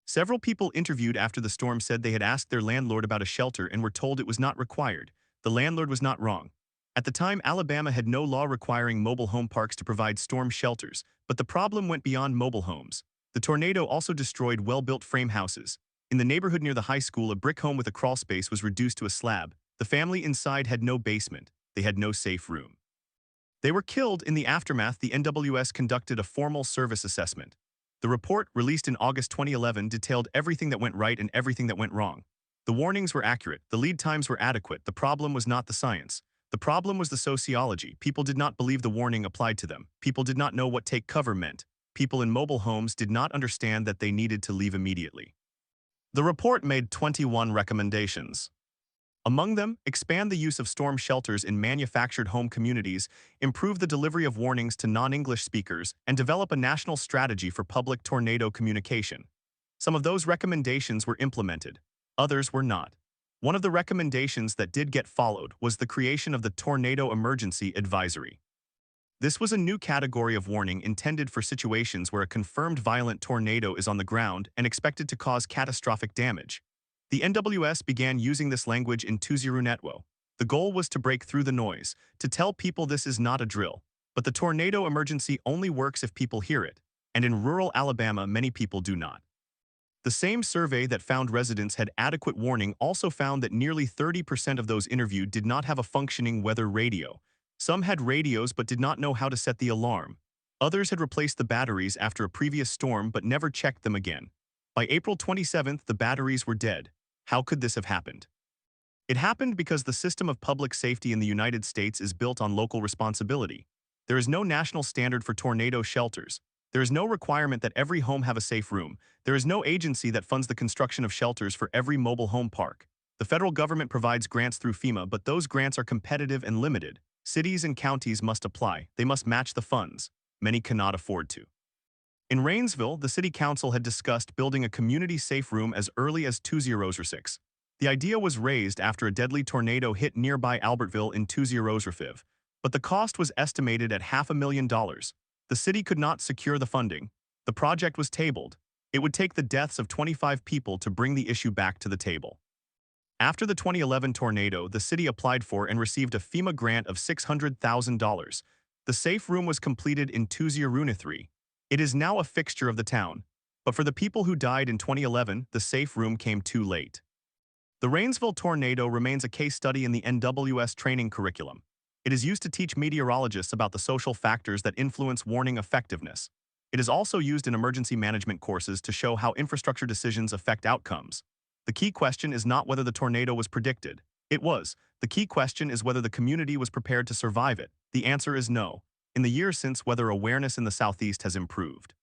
Several people interviewed after the storm said they had asked their landlord about a shelter and were told it was not required. The landlord was not wrong. At the time, Alabama had no law requiring mobile home parks to provide storm shelters, but the problem went beyond mobile homes. The tornado also destroyed well-built frame houses. In the neighborhood near the high school, a brick home with a crawl space was reduced to a slab. The family inside had no basement. They had no safe room. They were killed. In the aftermath, the NWS conducted a formal service assessment. The report, released in August 2011, detailed everything that went right and everything that went wrong. The warnings were accurate. The lead times were adequate. The problem was not the science. The problem was the sociology. People did not believe the warning applied to them. People did not know what take cover meant. People in mobile homes did not understand that they needed to leave immediately. The report made 21 recommendations. Among them, expand the use of storm shelters in manufactured home communities, improve the delivery of warnings to non-English speakers, and develop a national strategy for public tornado communication. Some of those recommendations were implemented. Others were not. One of the recommendations that did get followed was the creation of the Tornado Emergency Advisory. This was a new category of warning intended for situations where a confirmed violent tornado is on the ground and expected to cause catastrophic damage. The NWS began using this language in 2020. The goal was to break through the noise, to tell people this is not a drill. But the tornado emergency only works if people hear it, and in rural Alabama, many people do not. The same survey that found residents had adequate warning also found that nearly 30% of those interviewed did not have a functioning weather radio. Some had radios but did not know how to set the alarm. Others had replaced the batteries after a previous storm but never checked them again. By April 27th, the batteries were dead. How could this have happened? It happened because the system of public safety in the United States is built on local responsibility. There is no national standard for tornado shelters. There is no requirement that every home have a safe room. There is no agency that funds the construction of shelters for every mobile home park. The federal government provides grants through FEMA, but those grants are competitive and limited. Cities and counties must apply. They must match the funds. Many cannot afford to. In Rainsville, the city council had discussed building a community safe room as early as 2006. The idea was raised after a deadly tornado hit nearby Albertville in 2005, but the cost was estimated at $500,000. The city could not secure the funding. The project was tabled. It would take the deaths of 25 people to bring the issue back to the table. After the 2011 tornado, the city applied for and received a FEMA grant of $600,000. The safe room was completed in 2003. It is now a fixture of the town. But for the people who died in 2011, the safe room came too late. The Rainsville tornado remains a case study in the NWS training curriculum. It is used to teach meteorologists about the social factors that influence warning effectiveness. It is also used in emergency management courses to show how infrastructure decisions affect outcomes. The key question is not whether the tornado was predicted. It was. The key question is whether the community was prepared to survive it. The answer is no. In the years since, weather awareness in the Southeast has improved.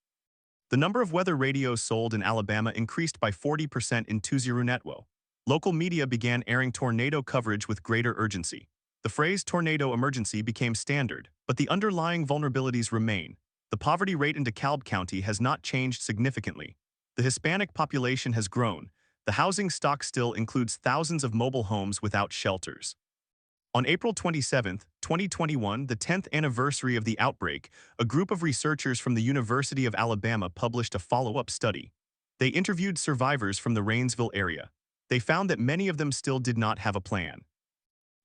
The number of weather radios sold in Alabama increased by 40% in 2010. Local media began airing tornado coverage with greater urgency. The phrase tornado emergency became standard, but the underlying vulnerabilities remain. The poverty rate in DeKalb County has not changed significantly. The Hispanic population has grown. The housing stock still includes thousands of mobile homes without shelters. On April 27, 2021, the 10th anniversary of the outbreak, a group of researchers from the University of Alabama published a follow-up study. They interviewed survivors from the Rainsville area. They found that many of them still did not have a plan.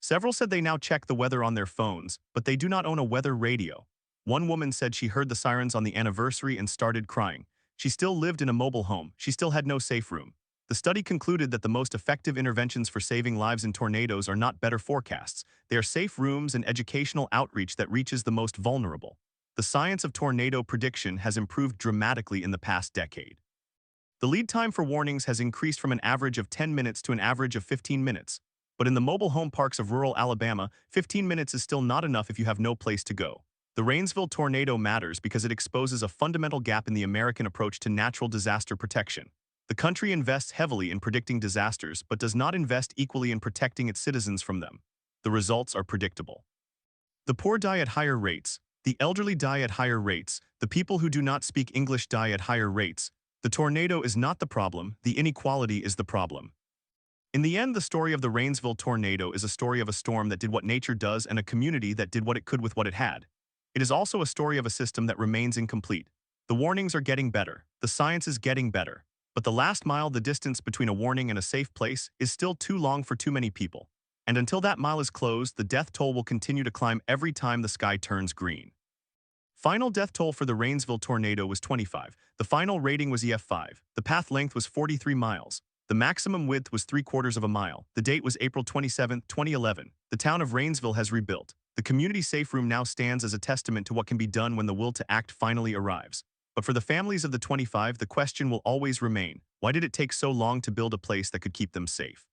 Several said they now check the weather on their phones, but they do not own a weather radio. One woman said she heard the sirens on the anniversary and started crying. She still lived in a mobile home. She still had no safe room. The study concluded that the most effective interventions for saving lives in tornadoes are not better forecasts. They are safe rooms and educational outreach that reaches the most vulnerable. The science of tornado prediction has improved dramatically in the past decade. The lead time for warnings has increased from an average of 10 minutes to an average of 15 minutes. But in the mobile home parks of rural Alabama, 15 minutes is still not enough if you have no place to go. The Rainsville tornado matters because it exposes a fundamental gap in the American approach to natural disaster protection. The country invests heavily in predicting disasters but does not invest equally in protecting its citizens from them. The results are predictable. The poor die at higher rates. The elderly die at higher rates. The people who do not speak English die at higher rates. The tornado is not the problem, the inequality is the problem. In the end, the story of the Rainsville tornado is a story of a storm that did what nature does and a community that did what it could with what it had. It is also a story of a system that remains incomplete. The warnings are getting better, the science is getting better, but the last mile, the distance between a warning and a safe place, is still too long for too many people. And until that mile is closed, the death toll will continue to climb every time the sky turns green. Final death toll for the Rainsville tornado was 25. The final rating was EF5. The path length was 43 miles. The maximum width was 3/4 of a mile. The date was April 27, 2011. The town of Rainsville has rebuilt. The community safe room now stands as a testament to what can be done when the will to act finally arrives. But for the families of the 25, the question will always remain, why did it take so long to build a place that could keep them safe?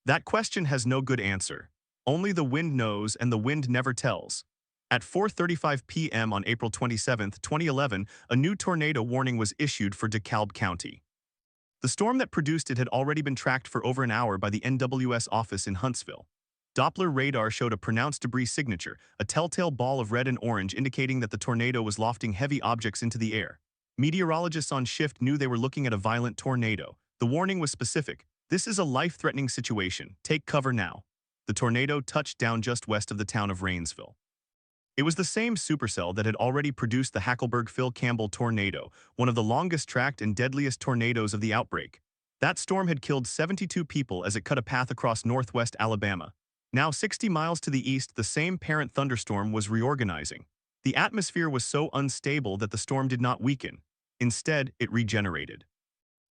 That question has no good answer. Only the wind knows, and the wind never tells. At 4:35 p.m. on April 27, 2011, a new tornado warning was issued for DeKalb County. The storm that produced it had already been tracked for over an hour by the NWS office in Huntsville. Doppler radar showed a pronounced debris signature, a telltale ball of red and orange indicating that the tornado was lofting heavy objects into the air. Meteorologists on shift knew they were looking at a violent tornado. The warning was specific. This is a life-threatening situation. Take cover now. The tornado touched down just west of the town of Rainsville. It was the same supercell that had already produced the Hackleburg-Phil Campbell tornado, one of the longest-tracked and deadliest tornadoes of the outbreak. That storm had killed 72 people as it cut a path across northwest Alabama. Now 60 miles to the east, the same parent thunderstorm was reorganizing. The atmosphere was so unstable that the storm did not weaken. Instead, it regenerated.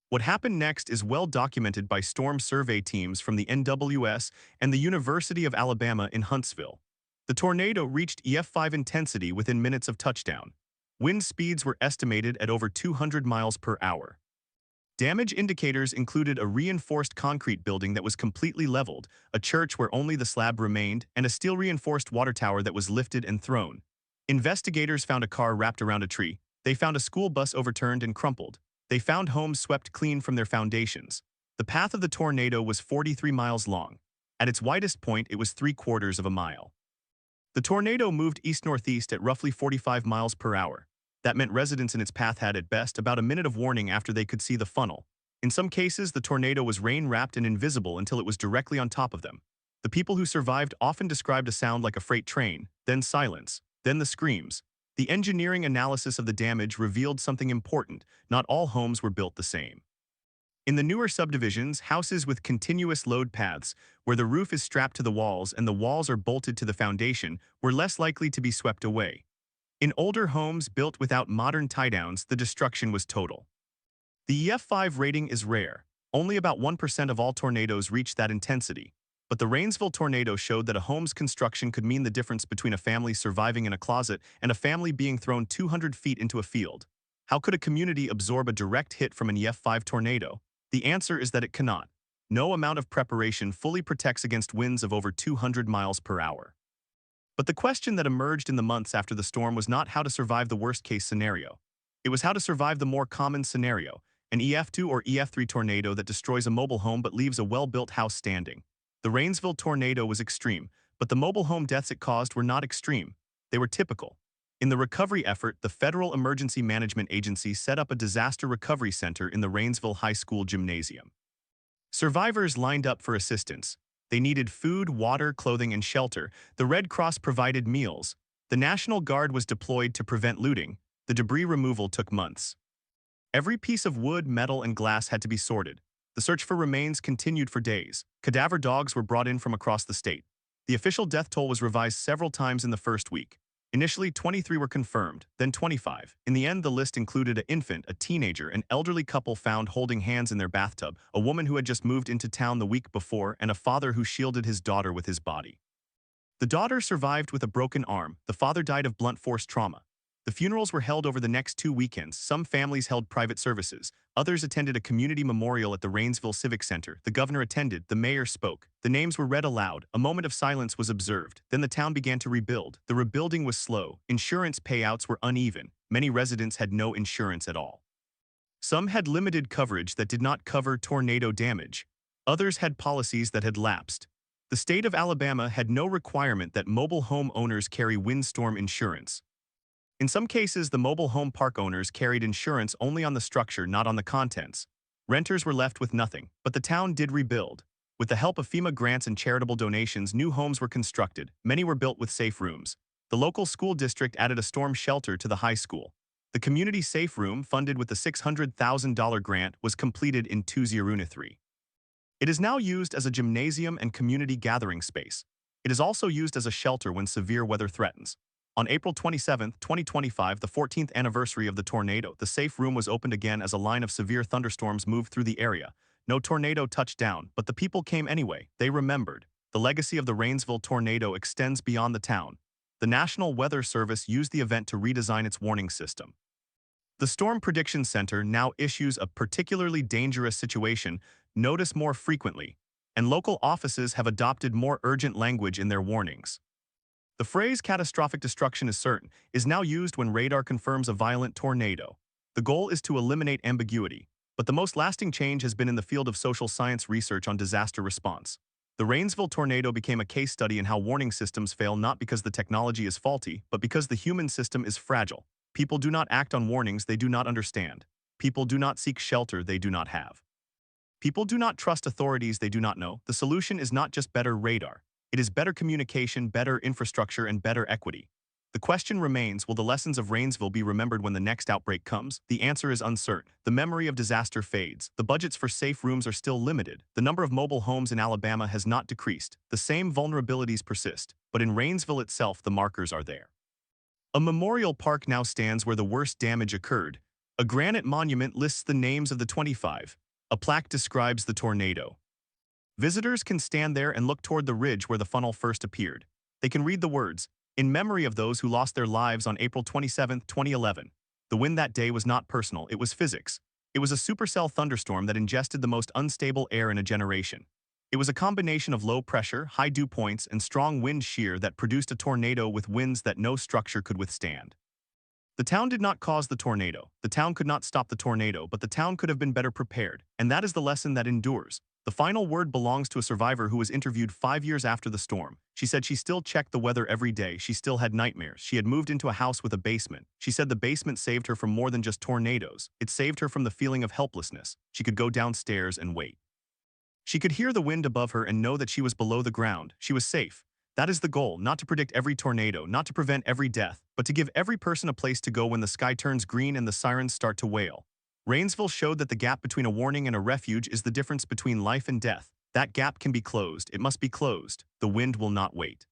What happened next is well documented by storm survey teams from the NWS and the University of Alabama in Huntsville. The tornado reached EF5 intensity within minutes of touchdown. Wind speeds were estimated at over 200 miles per hour. Damage indicators included a reinforced concrete building that was completely leveled, a church where only the slab remained, and a steel-reinforced water tower that was lifted and thrown. Investigators found a car wrapped around a tree. They found a school bus overturned and crumpled. They found homes swept clean from their foundations. The path of the tornado was 43 miles long. At its widest point, it was 3/4 of a mile. The tornado moved east-northeast at roughly 45 miles per hour. That meant residents in its path had, at best, about a minute of warning after they could see the funnel. In some cases, the tornado was rain-wrapped and invisible until it was directly on top of them. The people who survived often described a sound like a freight train, then silence, then the screams. The engineering analysis of the damage revealed something important: not all homes were built the same. In the newer subdivisions, houses with continuous load paths, where the roof is strapped to the walls and the walls are bolted to the foundation, were less likely to be swept away. In older homes built without modern tie-downs, the destruction was total. The EF5 rating is rare. Only about 1% of all tornadoes reach that intensity. But the Rainsville tornado showed that a home's construction could mean the difference between a family surviving in a closet and a family being thrown 200 feet into a field. How could a community absorb a direct hit from an EF5 tornado? The answer is that it cannot. No amount of preparation fully protects against winds of over 200 miles per hour. But the question that emerged in the months after the storm was not how to survive the worst-case scenario. It was how to survive the more common scenario, an EF2 or EF3 tornado that destroys a mobile home but leaves a well-built house standing. The Rainsville tornado was extreme, but the mobile home deaths it caused were not extreme. They were typical. In the recovery effort, the Federal Emergency Management Agency set up a disaster recovery center in the Rainsville High School gymnasium. Survivors lined up for assistance. They needed food, water, clothing, and shelter. The Red Cross provided meals. The National Guard was deployed to prevent looting. The debris removal took months. Every piece of wood, metal, and glass had to be sorted. The search for remains continued for days. Cadaver dogs were brought in from across the state. The official death toll was revised several times in the first week. Initially, 23 were confirmed, then 25. In the end, the list included an infant, a teenager, an elderly couple found holding hands in their bathtub, a woman who had just moved into town the week before, and a father who shielded his daughter with his body. The daughter survived with a broken arm. The father died of blunt force trauma. The funerals were held over the next 2 weekends. Some families held private services. Others attended a community memorial at the Rainsville Civic Center. The governor attended. The mayor spoke. The names were read aloud. A moment of silence was observed. Then the town began to rebuild. The rebuilding was slow. Insurance payouts were uneven. Many residents had no insurance at all. Some had limited coverage that did not cover tornado damage. Others had policies that had lapsed. The state of Alabama had no requirement that mobile home owners carry windstorm insurance. In some cases, the mobile home park owners carried insurance only on the structure, not on the contents. Renters were left with nothing, but the town did rebuild. With the help of FEMA grants and charitable donations, new homes were constructed. Many were built with safe rooms. The local school district added a storm shelter to the high school. The community safe room, funded with the $600,000 grant, was completed in 2003. It is now used as a gymnasium and community gathering space. It is also used as a shelter when severe weather threatens. On April 27, 2025, the 14th anniversary of the tornado, the safe room was opened again as a line of severe thunderstorms moved through the area. No tornado touched down, but the people came anyway. They remembered. The legacy of the Rainsville tornado extends beyond the town. The National Weather Service used the event to redesign its warning system. The Storm Prediction Center now issues a particularly dangerous situation notice more frequently, and local offices have adopted more urgent language in their warnings. The phrase "catastrophic destruction is certain" is now used when radar confirms a violent tornado. The goal is to eliminate ambiguity, but the most lasting change has been in the field of social science research on disaster response. The Rainsville tornado became a case study in how warning systems fail not because the technology is faulty, but because the human system is fragile. People do not act on warnings they do not understand. People do not seek shelter they do not have. People do not trust authorities they do not know. The solution is not just better radar. It is better communication, better infrastructure, and better equity. The question remains, will the lessons of Rainsville be remembered when the next outbreak comes? The answer is uncertain. The memory of disaster fades. The budgets for safe rooms are still limited. The number of mobile homes in Alabama has not decreased. The same vulnerabilities persist, but in Rainsville itself, the markers are there. A memorial park now stands where the worst damage occurred. A granite monument lists the names of the 25. A plaque describes the tornado. Visitors can stand there and look toward the ridge where the funnel first appeared. They can read the words, "In memory of those who lost their lives on April 27, 2011. The wind that day was not personal, it was physics. It was a supercell thunderstorm that ingested the most unstable air in a generation. It was a combination of low pressure, high dew points, and strong wind shear that produced a tornado with winds that no structure could withstand." The town did not cause the tornado. The town could not stop the tornado, but the town could have been better prepared, and that is the lesson that endures. The final word belongs to a survivor who was interviewed 5 years after the storm. She said she still checked the weather every day. She still had nightmares. She had moved into a house with a basement. She said the basement saved her from more than just tornadoes. It saved her from the feeling of helplessness. She could go downstairs and wait. She could hear the wind above her and know that she was below the ground. She was safe. That is the goal, not to predict every tornado, not to prevent every death, but to give every person a place to go when the sky turns green and the sirens start to wail. Rainsville showed that the gap between a warning and a refuge is the difference between life and death. That gap can be closed. It must be closed. The wind will not wait.